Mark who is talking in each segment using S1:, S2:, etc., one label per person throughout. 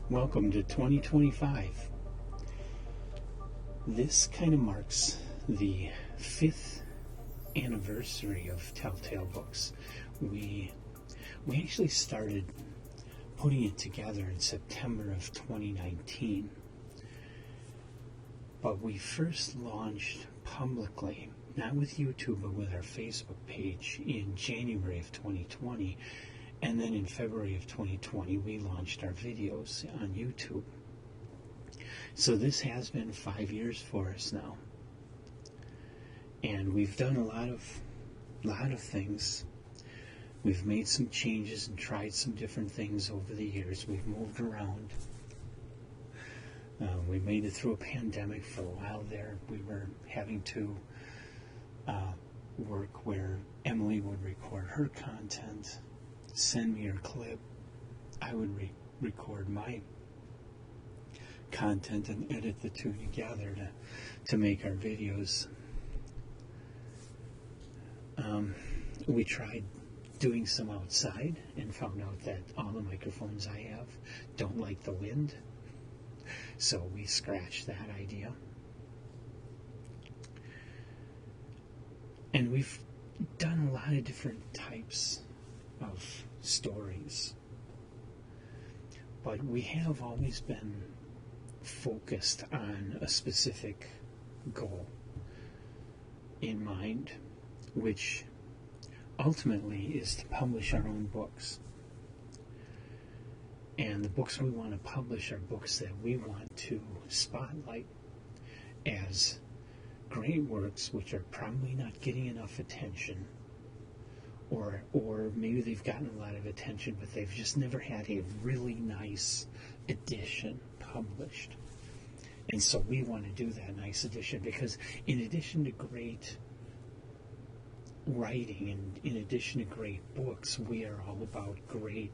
S1: Welcome to 2025. This kind of marks the 5th anniversary of Telltale Books. We actually started putting it together in September of 2019. But we first launched publicly, not with YouTube, but with our Facebook page in January of 2020. And then in February of 2020, we launched our videos on YouTube. So this has been 5 years for us now. And we've done a lot of things. We've made some changes and tried some different things over the years. We've moved around. We made it through a pandemic for a while there. We were having to work where Emily would record her content, send me her clip. I would record my content and edit the two together to make our videos. We tried doing some outside and found out that all the microphones I have don't like the wind. So we scratched that idea. And we've done a lot of different types of stories. But we have always been focused on a specific goal in mind, which ultimately is to publish our own books. And the books we want to publish are books that we want to spotlight as great works which are probably not getting enough attention, or maybe they've gotten a lot of attention but they've just never had a really nice edition published. And so we want to do that nice edition, because in addition to great writing and in addition to great books, we are all about great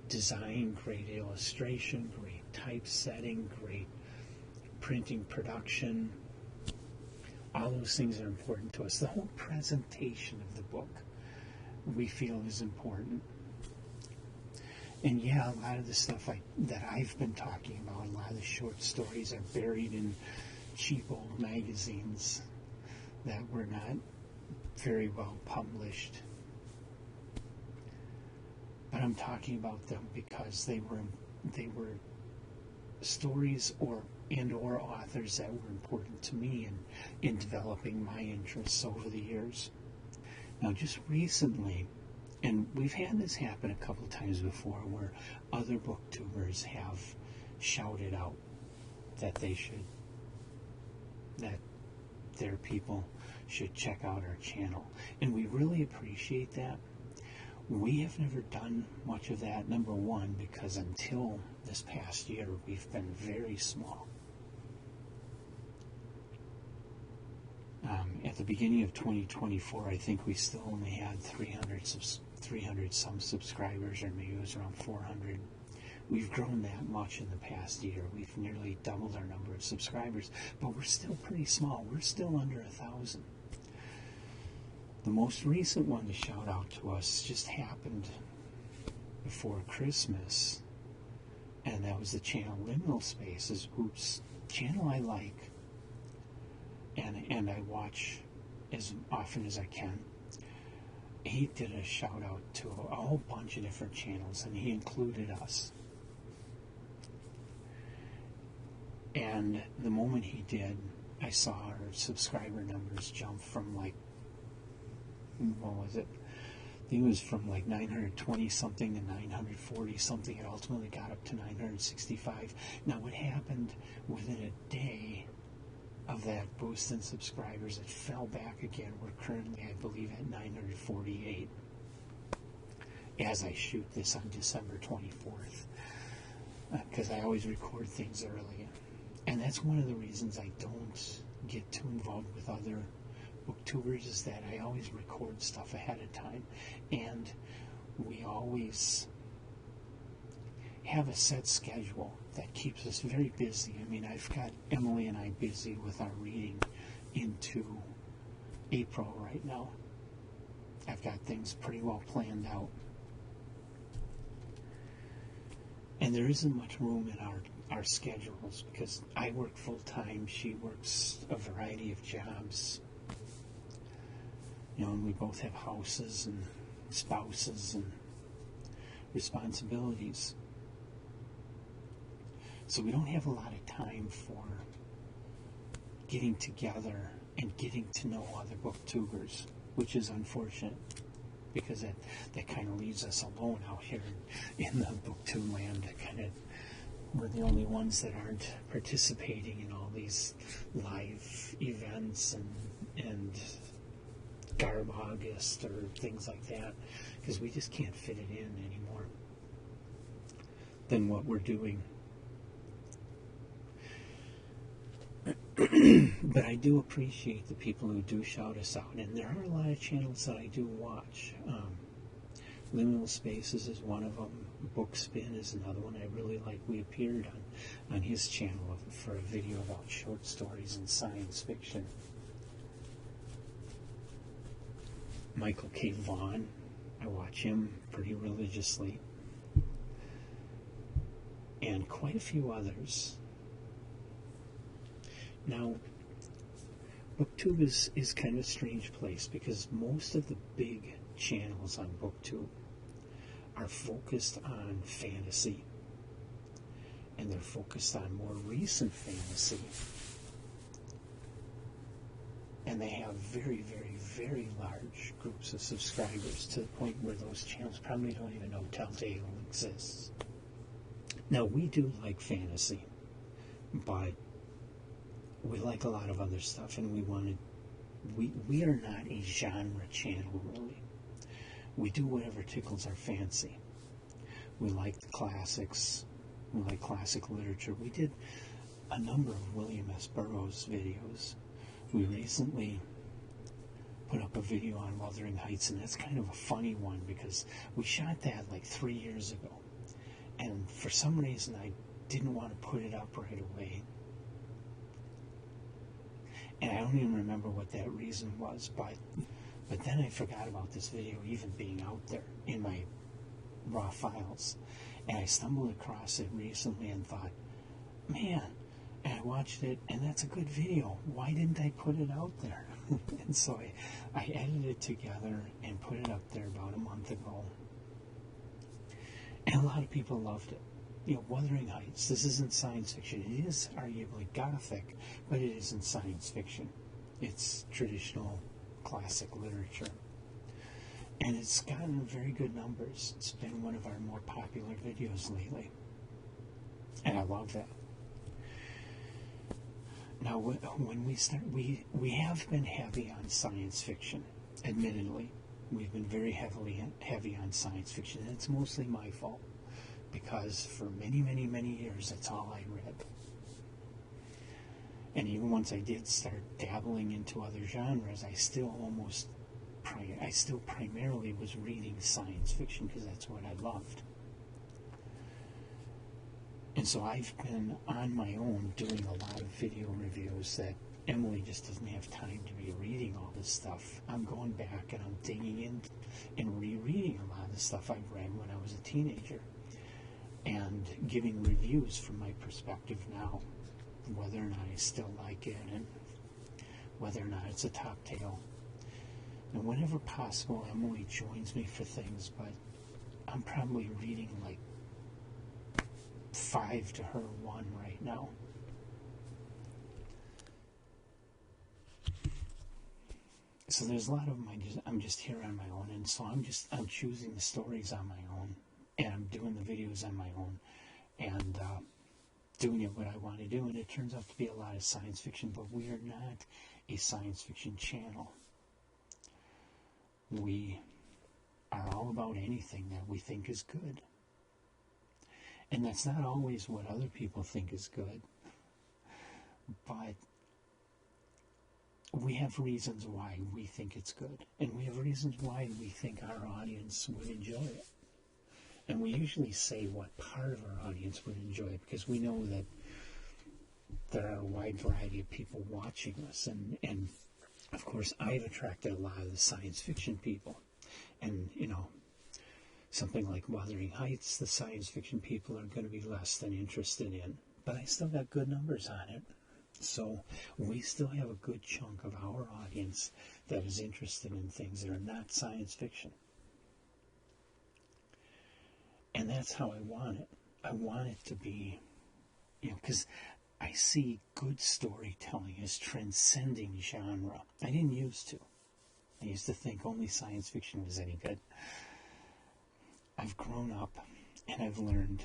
S1: design, great illustration, great typesetting, great printing production. All those things are important to us. The whole presentation of the book we feel is important. And yeah, a lot of the stuff that I've been talking about, a lot of the short stories are buried in cheap old magazines that were not very well published. But I'm talking about them because they were stories or authors that were important to me in developing my interests over the years. Now, just recently, and we've had this happen a couple of times before, where other booktubers have shouted out that their people should check out our channel, and we really appreciate that. We have never done much of that, number one, because until this past year, we've been very small. At the beginning of 2024, I think we still only had 300 some subscribers, or maybe it was around 400. We've grown that much in the past year. We've nearly doubled our number of subscribers, but we're still pretty small. We're still under 1,000. The most recent one to shout out to us just happened before Christmas, and that was the channel Liminal Spaces, whose channel I like and I watch as often as I can. He did a shout out to a whole bunch of different channels, and he included us. And the moment he did, I saw our subscriber numbers jump from what was it? I think it was from 920 something to 940 something. It ultimately got up to 965. Now, what happened within a day of that boost in subscribers, it fell back again. We're currently, I believe, at 948 as I shoot this on December 24th, because I always record things early. And that's one of the reasons I don't get too involved with other booktubers, is that I always record stuff ahead of time, and we always have a set schedule that keeps us very busy. I mean, I've got Emily and I busy with our reading into April right now. I've got things pretty well planned out. And there isn't much room in our schedules because I work full time, she works a variety of jobs. And we both have houses and spouses and responsibilities. So we don't have a lot of time for getting together and getting to know other booktubers, which is unfortunate because that kind of leaves us alone out here in the booktube land. We're the only ones that aren't participating in all these live events and Garb August or things like that, because we just can't fit it in anymore than what we're doing. But I do appreciate the people who do shout us out, and there are a lot of channels that I do watch. Liminal Spaces is one of them. Bookspin is another one I really like. We appeared on his channel for a video about short stories and science fiction. Michael K. Vaughan, I watch him pretty religiously. And quite a few others. Now, BookTube is kind of a strange place because most of the big channels on BookTube are focused on fantasy, and they're focused on more recent fantasy, and they have very, very, very large groups of subscribers to the point where those channels probably don't even know Telltale exists. Now, we do like fantasy, but we like a lot of other stuff, and we are not a genre channel, really. We do whatever tickles our fancy. We like the classics. We like classic literature. We did a number of William S. Burroughs videos. We recently put up a video on Wuthering Heights, and that's kind of a funny one because we shot that like 3 years ago. And for some reason, I didn't want to put it up right away. And I don't even remember what that reason was, but then I forgot about this video even being out there in my raw files. And I stumbled across it recently and thought, man, and I watched it, and that's a good video. Why didn't I put it out there? And so I edited it together and put it up there about a month ago. And a lot of people loved it. Wuthering Heights, this isn't science fiction. It is arguably gothic, but it isn't science fiction. It's traditional classic literature. And it's gotten very good numbers. It's been one of our more popular videos lately. And I love that. Now, when we start, we have been heavy on science fiction, admittedly. We've been very heavy on science fiction, and it's mostly my fault. Because for many, many, many years, that's all I read. And even once I did start dabbling into other genres, I still primarily was reading science fiction because that's what I loved. And so I've been on my own doing a lot of video reviews that Emily just doesn't have time to be reading all this stuff. I'm going back and I'm digging in and rereading a lot of the stuff I've read when I was a teenager, and giving reviews from my perspective now, whether or not I still like it and whether or not it's a top tale. And whenever possible, Emily joins me for things, but I'm probably reading like 5 to her 1 right now. So there's a lot of them I'm just here on my own, and so I'm choosing the stories on my own. And I'm doing the videos on my own and doing it what I want to do. And it turns out to be a lot of science fiction, but we are not a science fiction channel. We are all about anything that we think is good. And that's not always what other people think is good. But we have reasons why we think it's good. And we have reasons why we think our audience would enjoy it. And we usually say what part of our audience would enjoy it because we know that there are a wide variety of people watching us. And of course, I've attracted a lot of the science fiction people. And, Something like Wuthering Heights, the science fiction people are going to be less than interested in. But I still got good numbers on it. So we still have a good chunk of our audience that is interested in things that are not science fiction. And that's how I want it. I want it to be, because I see good storytelling as transcending genre. I didn't used to. I used to think only science fiction was any good. I've grown up and I've learned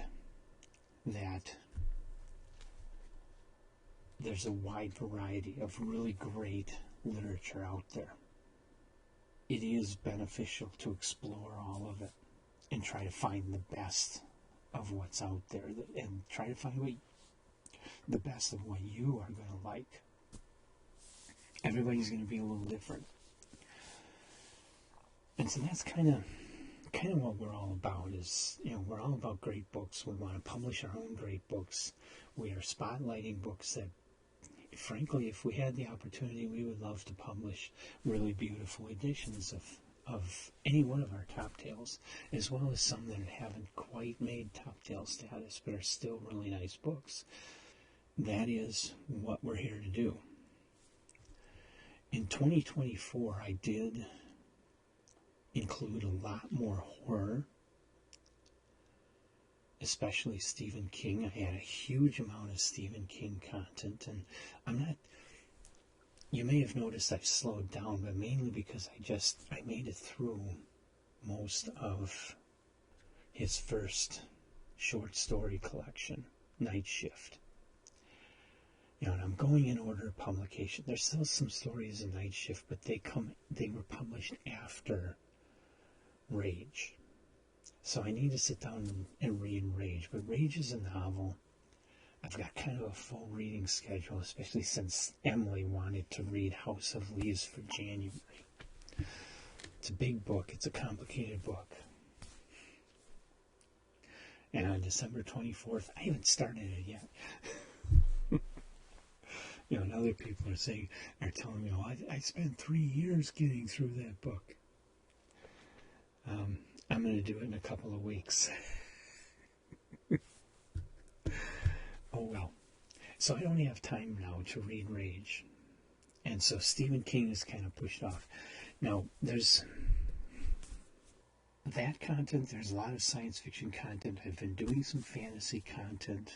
S1: that there's a wide variety of really great literature out there. It is beneficial to explore all of it and try to find the best of what's out there and try to find the best of what you are going to like. Everybody's going to be a little different. And so that's kind of what we're all about is, we're all about great books. We want to publish our own great books. We are spotlighting books that, frankly, if we had the opportunity, we would love to publish really beautiful editions of any one of our top tales, as well as some that haven't quite made top tale status, but are still really nice books. That is what we're here to do. In 2024, I did include a lot more horror, especially Stephen King. I had a huge amount of Stephen King content, and you may have noticed I've slowed down, but mainly because I made it through most of his first short story collection, Night Shift. And I'm going in order of publication. There's still some stories in Night Shift, but they were published after Rage. So I need to sit down and read Rage. But Rage is a novel. I've got kind of a full reading schedule, especially since Emily wanted to read House of Leaves for January. It's a big book. It's a complicated book. And on December 24th, I haven't started it yet. And other people are telling me, I spent 3 years getting through that book. I'm going to do it in a couple of weeks. Oh well. So I don't have time now to read Rage. And so Stephen King is kind of pushed off. Now, there's that content. There's a lot of science fiction content. I've been doing some fantasy content.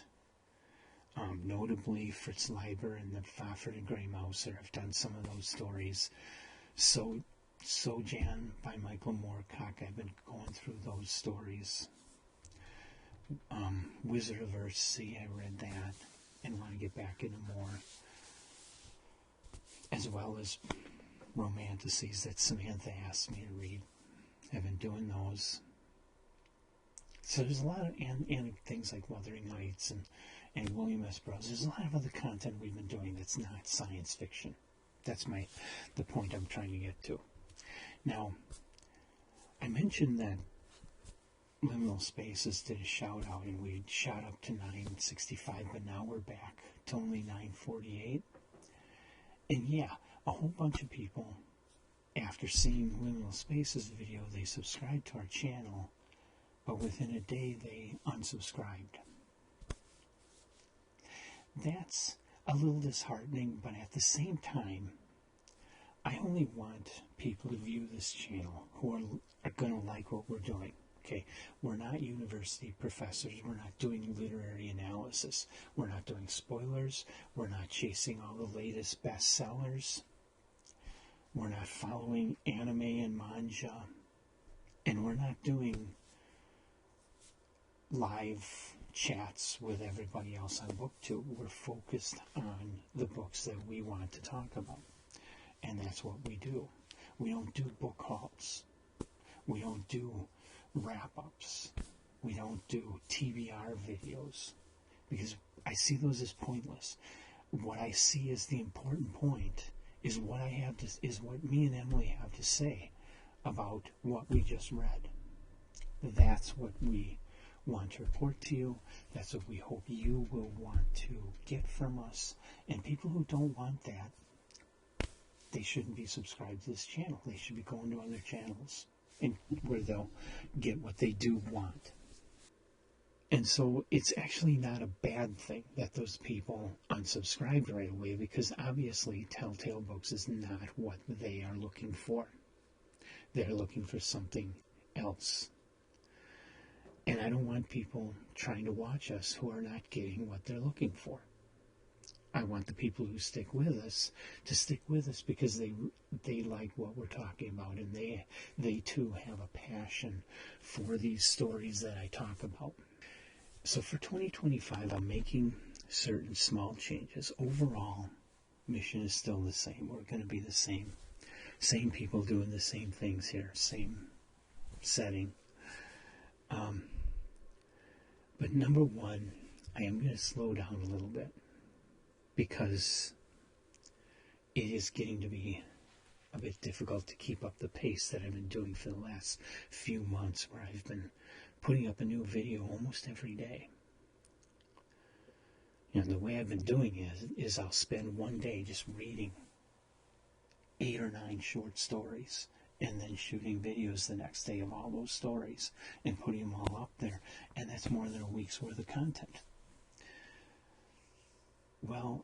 S1: Notably Fritz Leiber and the Fafhrd and Grey Mouser. I've done some of those stories. Sojan by Michael Moorcock. I've been going through those stories. Wizard of Earthsea, I read that and want to get back into more. As well as romanticities that Samantha asked me to read. I've been doing those. So there's a lot of and things like Wuthering Heights and William S. Burroughs. There's a lot of other content we've been doing that's not science fiction. That's the point I'm trying to get to. Now, I mentioned that Liminal Spaces did a shout out and we shot up to 965, but now we're back to only 948. And yeah, a whole bunch of people, after seeing Liminal Spaces video, they subscribed to our channel, but within a day they unsubscribed. That's a little disheartening, but at the same time, I only want people to view this channel who are going to like what we're doing. Okay, we're not university professors. We're not doing literary analysis. We're not doing spoilers. We're not chasing all the latest bestsellers. We're not following anime and manga. And we're not doing live chats with everybody else on BookTube. We're focused on the books that we want to talk about. And that's what we do. We don't do book hauls. We don't do wrap-ups. We don't do TBR videos because I see those as pointless. What I see as the important point is what me and Emily have to say about what we just read. That's what we want to report to you. That's what we hope you will want to get from us. And people who don't want that, they shouldn't be subscribed to this channel. They should be going to other channels. and where they'll get what they do want. And so it's actually not a bad thing that those people unsubscribed right away, because obviously Telltale Books is not what they are looking for. They're looking for something else. And I don't want people trying to watch us who are not getting what they're looking for. I want the people who stick with us to stick with us because they like what we're talking about, and they too have a passion for these stories that I talk about. So for 2025, I'm making certain small changes. Overall, mission is still the same. We're going to be the same. Same people doing the same things here. Same setting. But number one, I am going to slow down a little bit, because it is getting to be a bit difficult to keep up the pace that I've been doing for the last few months, where I've been putting up a new video almost every day. You know, the way I've been doing is I'll spend one day just reading 8 or 9 short stories, and then shooting videos the next day of all those stories and putting them all up there, and that's more than a week's worth of content. Well,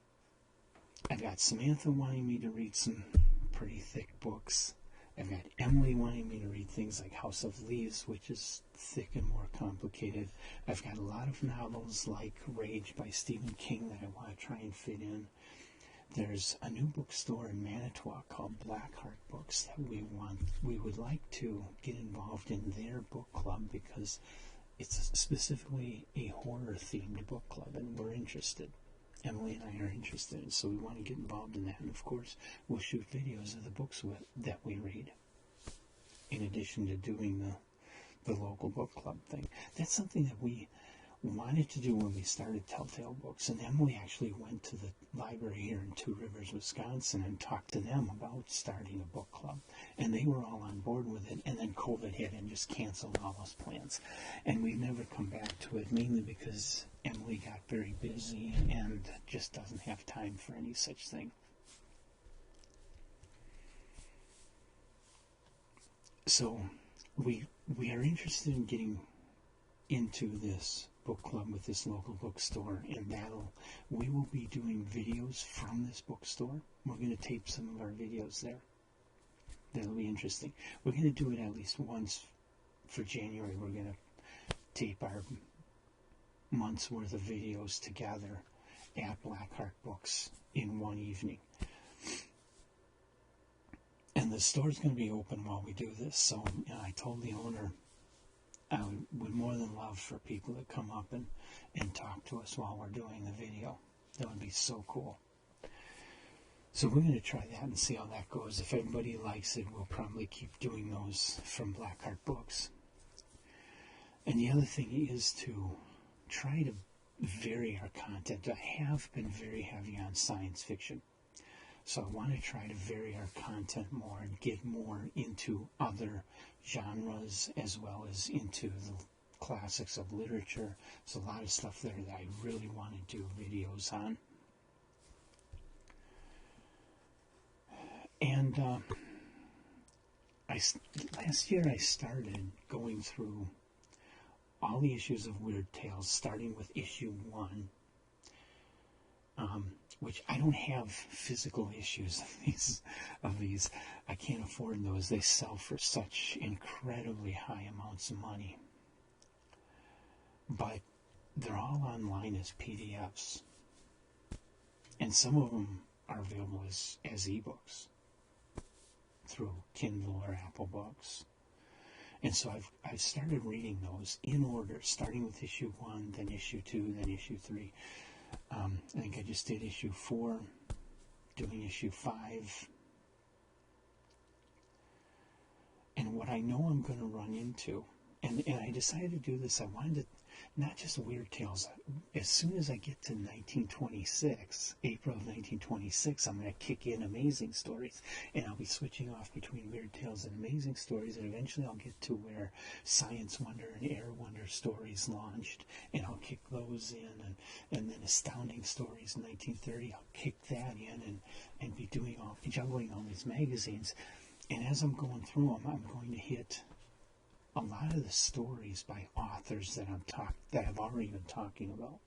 S1: I've got Samantha wanting me to read some pretty thick books. I've got Emily wanting me to read things like House of Leaves, which is thick and more complicated. I've got a lot of novels like Rage by Stephen King that I want to try and fit in. There's a new bookstore in Manitowoc called Blackheart Books that we would like to get involved in their book club, because it's specifically a horror-themed book club, and we're interested. Emily and I are interested, so we want to get involved in that. And of course, we'll shoot videos of the books that we read, in addition to doing the local book club thing. That's something that we wanted to do when we started Telltale Books, and Emily actually went to the library here in Two Rivers, Wisconsin, and talked to them about starting a book club, and they were all on board with it. And then COVID hit and just canceled all those plans, and we've never come back to it, mainly because Emily got very busy and just doesn't have time for any such thing. So we are interested in getting into this book club with this local bookstore, and we will be doing videos from this bookstore. We're going to tape some of our videos there. That'll be interesting. We're going to do it at least once for January. We're going to tape our month's worth of videos together at Blackheart Books in one evening. And the store's going to be open while we do this, so I told the owner I would more than love for people to come up and talk to us while we're doing the video. That would be so cool. So we're going to try that and see how that goes. If everybody likes it, we'll probably keep doing those from Blackheart Books. And the other thing is to try to vary our content. I have been very heavy on science fiction. So I want to try to vary our content more and get more into other genres, as well as into the classics of literature. There's a lot of stuff there that I really want to do videos on. And last year I started going through all the issues of Weird Tales, starting with issue 1. Which I don't have physical issues of these. I can't afford those. They sell for such incredibly high amounts of money. But they're all online as PDFs. And some of them are available as ebooks through Kindle or Apple Books. And so I've started reading those in order, starting with issue 1, then issue 2, then issue 3. I think I just did issue 4, doing issue 5. And what I know I'm going to run into, and I decided to do this, I wanted to, not just Weird Tales. As soon as I get to 1926, April of 1926, I'm going to kick in Amazing Stories, and I'll be switching off between Weird Tales and Amazing Stories, and eventually I'll get to where Science Wonder and Air Wonder Stories launched, and I'll kick those in, and then Astounding Stories in 1930, I'll kick that in, and be juggling all these magazines. And as I'm going through them, I'm going to hit a lot of the stories by authors that I've already been talking about.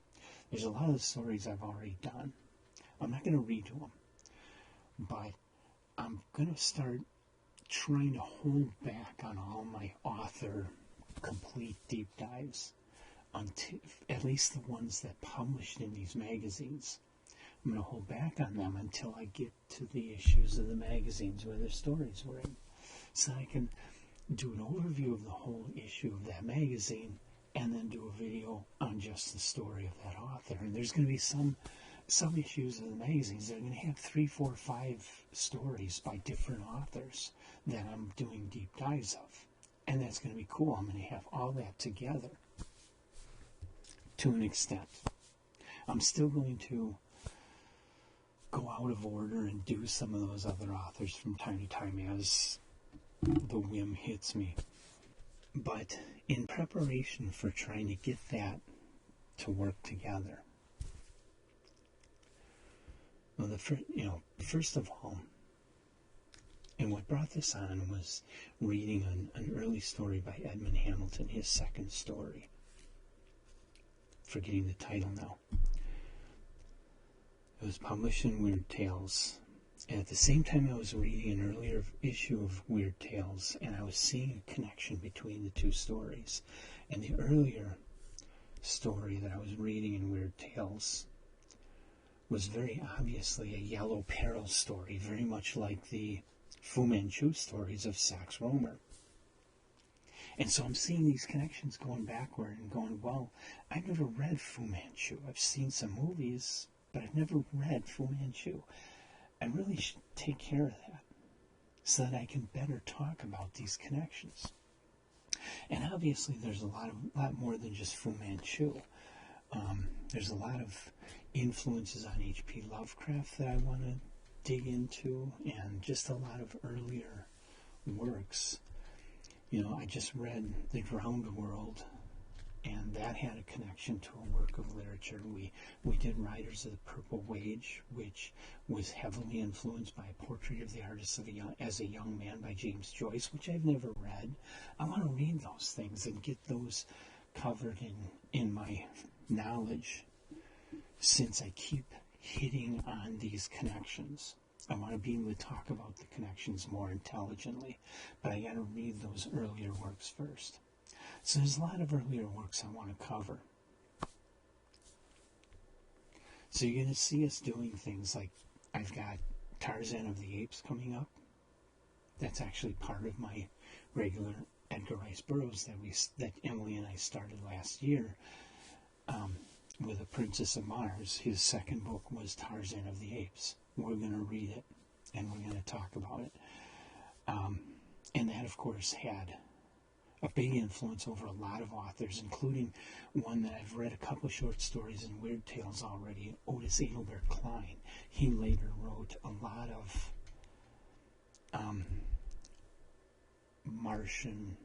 S1: There's a lot of the stories I've already done. I'm not going to redo them, but I'm going to start trying to hold back on all my author complete deep dives until at least the ones that published in these magazines. I'm going to hold back on them until I get to the issues of the magazines where their stories were in, so I can do an overview of the whole issue of that magazine and then do a video on just the story of that author. And there's going to be some issues of the magazines that are going to have 3, 4, 5 stories by different authors that I'm doing deep dives of. And that's going to be cool. I'm going to have all that together to an extent. I'm still going to go out of order and do some of those other authors from time to time as the whim hits me. But in preparation for trying to get that to work together, well, first of all, and what brought this on was reading an early story by Edmund Hamilton, his second story. Forgetting the title now. It was published in Weird Tales. And at the same time I was reading an earlier issue of Weird Tales, and I was seeing a connection between the two stories. And the earlier story that I was reading in Weird Tales was very obviously a Yellow Peril story, very much like the Fu Manchu stories of Sax Rohmer. And so I'm seeing these connections going backward and going, well, I've never read Fu Manchu. I've seen some movies, but I've never read Fu Manchu. I really should take care of that so that I can better talk about these connections. And obviously there's a lot more than just Fu Manchu. There's a lot of influences on H.P. Lovecraft that I want to dig into, and just a lot of earlier works. I just read The Drowned World, and that had a connection to a work of literature. We did Riders of the Purple Wage, which was heavily influenced by A Portrait of the Artist as a Young Man by James Joyce, which I've never read. I want to read those things and get those covered in my knowledge, since I keep hitting on these connections. I want to be able to talk about the connections more intelligently, but I got to read those earlier works first. So there's a lot of earlier works I want to cover. So you're going to see us doing things like, I've got Tarzan of the Apes coming up. That's actually part of my regular Edgar Rice Burroughs that Emily and I started last year with A Princess of Mars. His second book was Tarzan of the Apes. We're going to read it, and we're going to talk about it. And that, of course, had a big influence over a lot of authors, including one that I've read a couple short stories in Weird Tales already, Otis Adelbert Klein. He later wrote a lot of Martian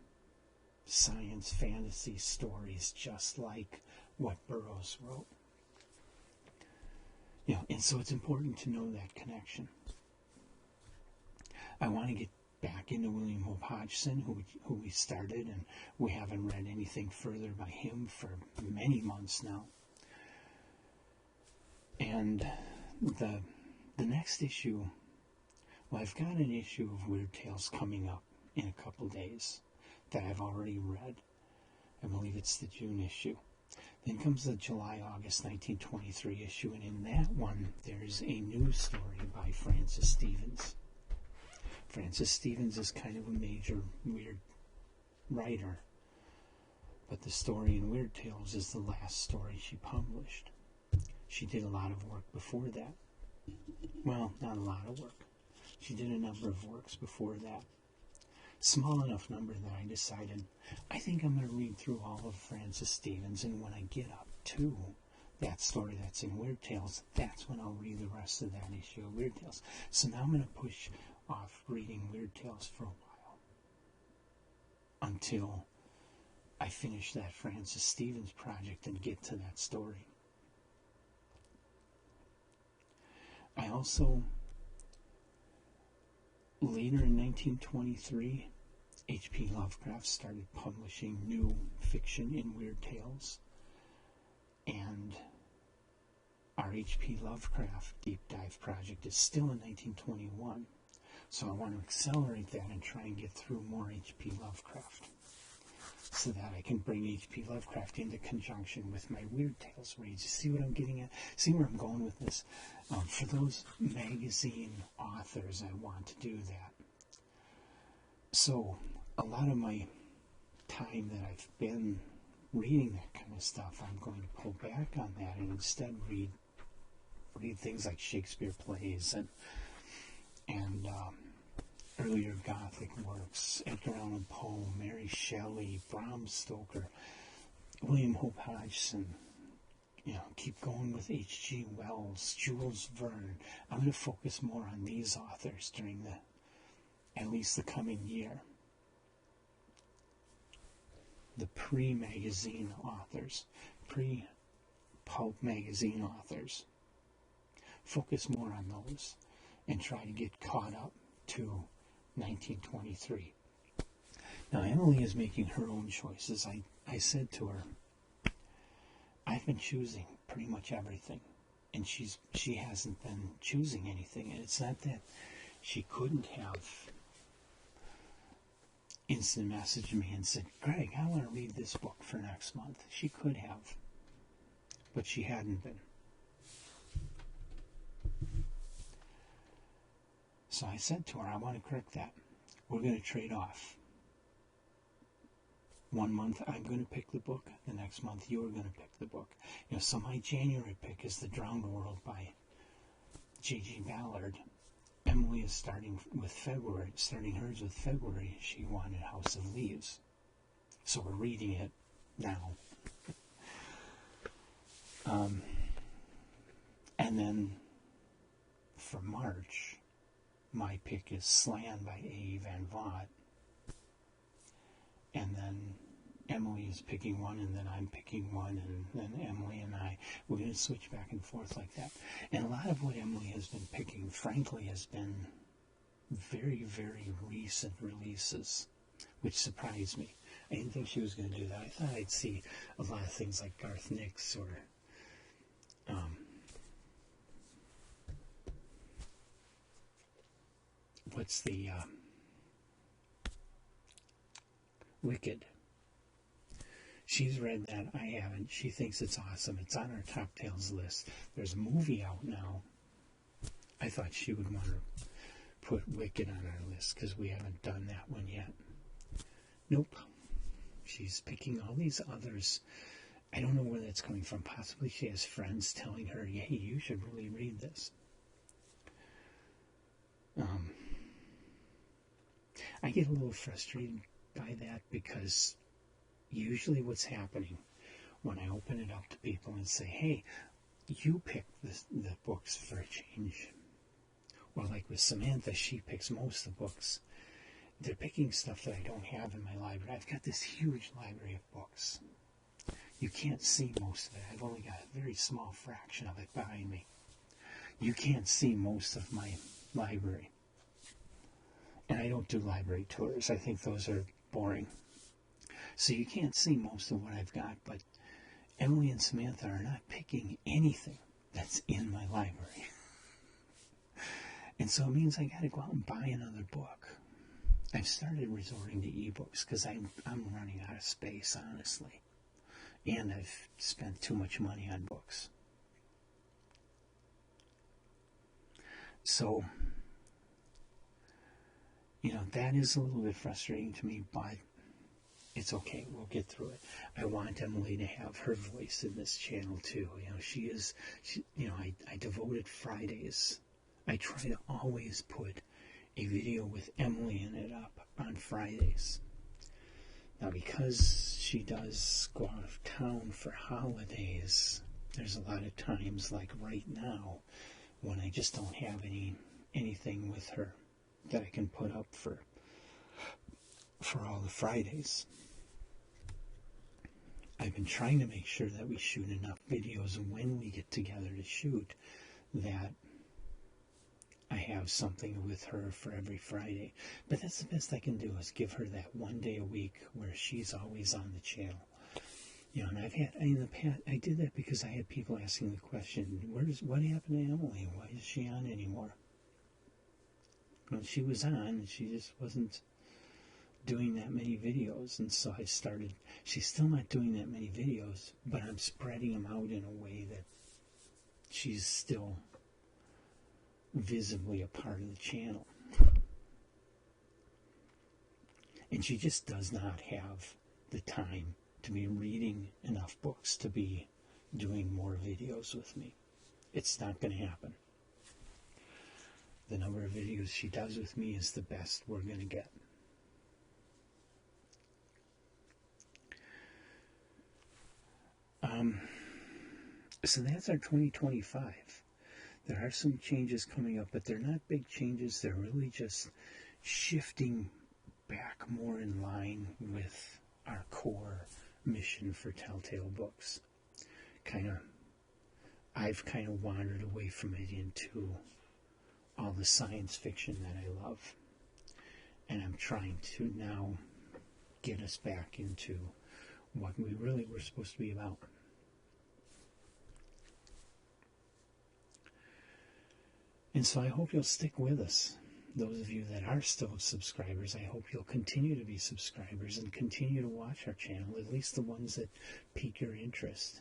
S1: science fantasy stories, just like what Burroughs wrote. And so it's important to know that connection. I want to get back into William Hope Hodgson, who we started, and we haven't read anything further by him for many months now. And the next issue, well, I've got an issue of Weird Tales coming up in a couple days that I've already read. I believe it's the June issue. Then comes the July-August 1923 issue, and in that one, there's a new story by Frances Stevens. Frances Stevens is kind of a major weird writer, but the story in Weird Tales is the last story she published. She did a lot of work before that. Well, not a lot of work. She did a number of works before that. Small enough number that I decided, I think I'm going to read through all of Frances Stevens, and when I get up to that story that's in Weird Tales, that's when I'll read the rest of that issue of Weird Tales. So now I'm going to push off reading Weird Tales for a while until I finish that Frances Stevens project and get to that story. I also, later in 1923, H.P. Lovecraft started publishing new fiction in Weird Tales, and our H.P. Lovecraft Deep Dive project is still in 1921. So I want to accelerate that and try and get through more H.P. Lovecraft so that I can bring H.P. Lovecraft into conjunction with my Weird Tales reads. You see what I'm getting at? See where I'm going with this? For those magazine authors, I want to do that. So a lot of my time that I've been reading that kind of stuff, I'm going to pull back on that and instead read things like Shakespeare plays and earlier Gothic works, Edgar Allan Poe, Mary Shelley, Bram Stoker, William Hope Hodgson, keep going with H.G. Wells, Jules Verne. I'm going to focus more on these authors during at least the coming year. The pre-magazine authors, pre-pulp magazine authors. Focus more on those and try to get caught up to 1923. Now, Emily is making her own choices. I said to her, I've been choosing pretty much everything, and she hasn't been choosing anything. And it's not that she couldn't have instant messaged me and said, Greg, I want to read this book for next month. She could have, but she hadn't been. So I said to her, I want to correct that. We're going to trade off. 1 month I'm going to pick the book, the next month you're going to pick the book. So my January pick is The Drowned World by J.G. Ballard. Emily is starting hers with February. She wanted House of Leaves. So we're reading it now. And then for March, my pick is Slan by A. Van Vogt. And then Emily is picking one, and then I'm picking one, and then Emily and we're going to switch back and forth like that. And a lot of what Emily has been picking, frankly, has been very, very recent releases, which surprised me. I didn't think she was going to do that. I thought I'd see a lot of things like Garth Nix or what's the Wicked. She's read that. I haven't. She thinks it's awesome. It's on our Top Tales list. There's a movie out now. I thought she would want to put Wicked on our list because we haven't done that one yet. Nope. She's picking all these others. I don't know where that's coming from. Possibly she has friends telling her, hey, you should really read this. I get a little frustrated by that because usually what's happening when I open it up to people and say, hey, you pick the books for a change. Or like with Samantha, she picks most of the books. They're picking stuff that I don't have in my library. I've got this huge library of books. You can't see most of it. I've only got a very small fraction of it behind me. You can't see most of my library. And I don't do library tours. I think those are boring. So you can't see most of what I've got, but Emily and Samantha are not picking anything that's in my library. And so it means I got to go out and buy another book. I've started resorting to ebooks because I'm running out of space, honestly. And I've spent too much money on books. So, that is a little bit frustrating to me, but it's okay. We'll get through it. I want Emily to have her voice in this channel too. I devoted Fridays. I try to always put a video with Emily in it up on Fridays. Now, because she does go out of town for holidays, there's a lot of times, like right now, when I just don't have anything with her that I can put up for all the Fridays. I've been trying to make sure that we shoot enough videos when we get together to shoot that I have something with her for every Friday. But that's the best I can do, is give her that one day a week where she's always on the channel. You know, and I've had, in the past, I did that because I had people asking the question, what happened to Emily? Why is she on anymore? Well, she was on, and she just wasn't doing that many videos. And so I started, she's still not doing that many videos, but I'm spreading them out in a way that she's still visibly a part of the channel. And she just does not have the time to be reading enough books to be doing more videos with me. It's not going to happen. The number of videos she does with me is the best we're going to get. So that's our 2025. There are some changes coming up, but they're not big changes. They're really just shifting back more in line with our core mission for Telltale Books. I've kind of wandered away from it into all the science fiction that I love. And I'm trying to now get us back into what we really were supposed to be about. And so I hope you'll stick with us. Those of you that are still subscribers, I hope you'll continue to be subscribers and continue to watch our channel, at least the ones that pique your interest.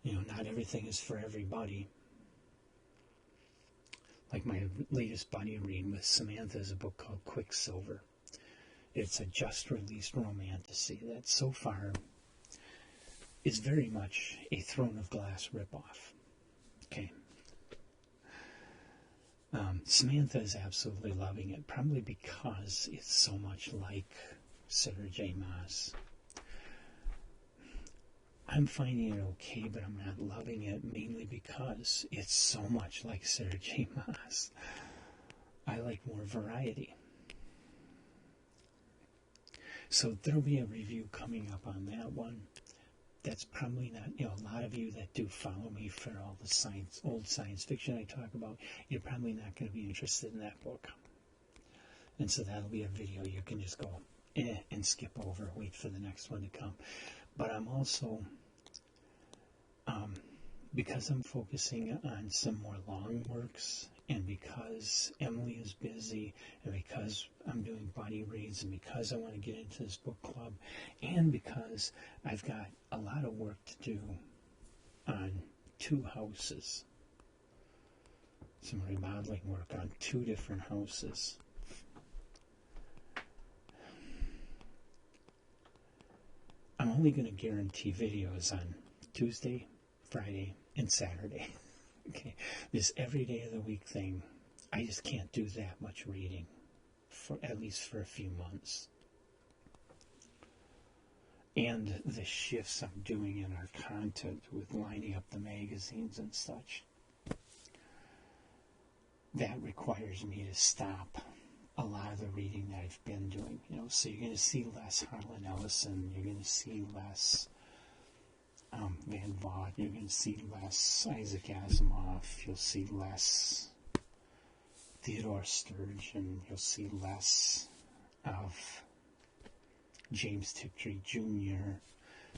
S1: You know, not everything is for everybody. Like my latest buddy read with Samantha is a book called Quicksilver. It's a just-released romantasy that so far is very much a Throne of Glass ripoff. Okay. Samantha is absolutely loving it, probably because it's so much like Sarah J. Maas. I'm finding it okay, but I'm not loving it, mainly because it's so much like Sarah J. Maas. I like more variety. So there'll be a review coming up on that one. That's probably not, a lot of you that do follow me for all the old science fiction I talk about, you're probably not going to be interested in that book. And so that'll be a video you can just go and skip over, wait for the next one to come. But I'm also, because I'm focusing on some more long works, and because Emily is busy, and because I'm doing buddy reads, and because I want to get into this book club, and because I've got a lot of work to do on 2 houses, some remodeling work on 2 different houses. I'm only going to guarantee videos on Tuesday, Friday, and Saturday. Okay, this every day of the week thing, I just can't do that much reading, for at least for a few months. And the shifts I'm doing in our content with lining up the magazines and such, that requires me to stop a lot of the reading that I've been doing. So you're going to see less Harlan Ellison, you're going to see less Van Vogt, you're going to see less Isaac Asimov, you'll see less Theodore Sturgeon, you'll see less of James Tiptree Jr.,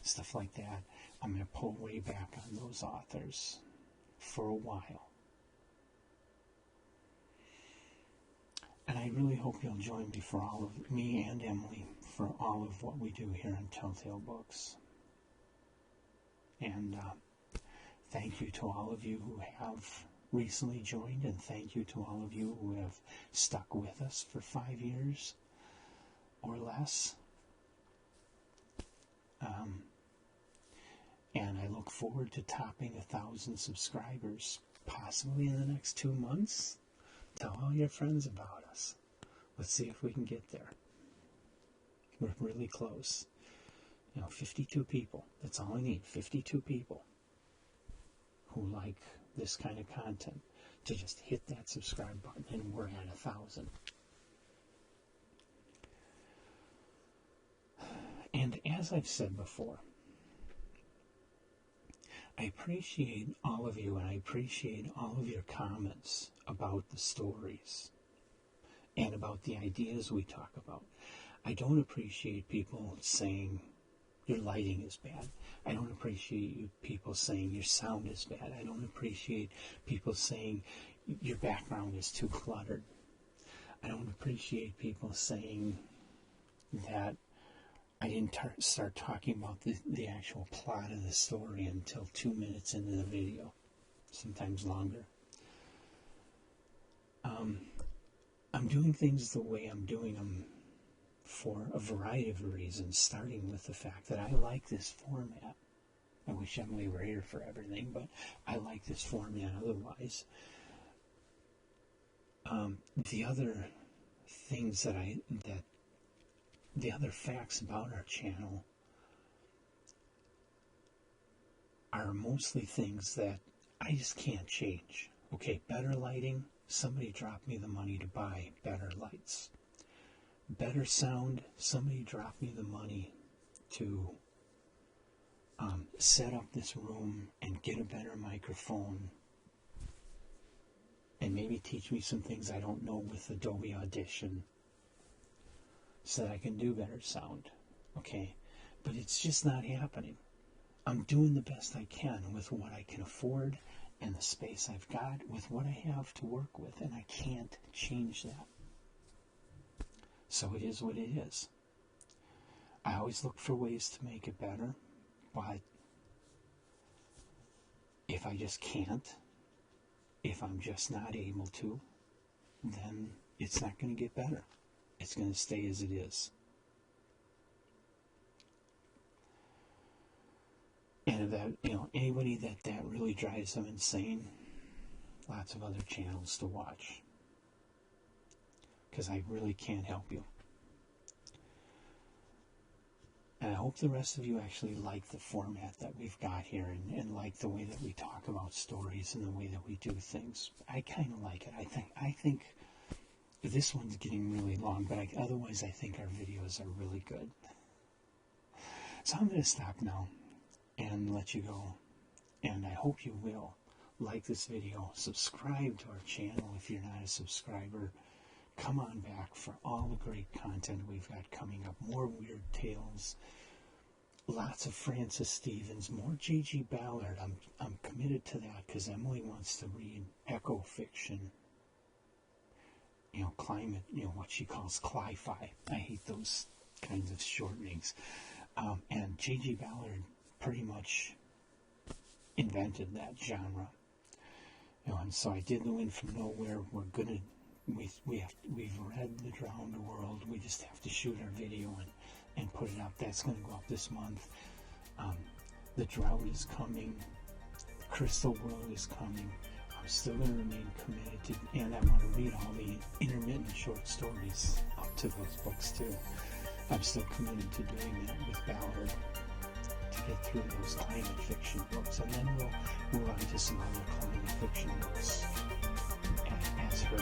S1: stuff like that. I'm going to pull way back on those authors for a while. And I really hope you'll join me for all of me and Emily for all of what we do here on Telltale Books. And thank you to all of you who have recently joined, and thank you to all of you who have stuck with us for 5 years or less. And I look forward to topping 1,000 subscribers, possibly in the next 2 months. Tell all your friends about us. Let's see if we can get there. We're really close. 52 people. That's all I need. 52 people who like this kind of content to just hit that subscribe button, and we're at 1,000. And as I've said before, I appreciate all of you, and I appreciate all of your comments about the stories and about the ideas we talk about. I don't appreciate people saying your lighting is bad. I don't appreciate people saying your sound is bad. I don't appreciate people saying your background is too cluttered. I don't appreciate people saying that I didn't start talking about the actual plot of the story until 2 minutes into the video, sometimes longer. I'm doing things the way I'm doing them for a variety of reasons, starting with the fact that I like this format. I wish Emily were here for everything, but I like this format otherwise. The other things the other facts about our channel are mostly things that I just can't change. Okay, better lighting, somebody dropped me the money to buy better lights. Better sound, somebody dropped me the money to set up this room and get a better microphone and maybe teach me some things I don't know with Adobe Audition so that I can do better sound. Okay, but it's just not happening. I'm doing the best I can with what I can afford and the space I've got with what I have to work with, and I can't change that. So it is what it is. I always look for ways to make it better, but if I just can't, if I'm just not able to, then it's not going to get better. It's going to stay as it is. And that, anybody that really drives them insane, lots of other channels to watch, because I really can't help you. And I hope the rest of you actually like the format that we've got here and like the way that we talk about stories and the way that we do things. I kind of like it. I think this one's getting really long, but otherwise I think our videos are really good. So I'm going to stop now and let you go. And I hope you will like this video, subscribe to our channel if you're not a subscriber. Come on back for all the great content we've got coming up. More weird tales, lots of Francis Stevens, more J.G. Ballard. I'm committed to that because Emily wants to read eco fiction. Climate, what she calls cli-fi. I hate those kinds of shortenings. And J.G. Ballard pretty much invented that genre. And so I did The Wind from Nowhere. We've read The Drowned World. We just have to shoot our video and put it up. That's going to go up this month. The Drought is coming. Crystal World is coming. I'm still going to remain committed to, and I want to read all the intermittent short stories up to those books too. I'm still committed to doing that with Ballard to get through those climate fiction books, and then we'll move on to some other climate fiction books as her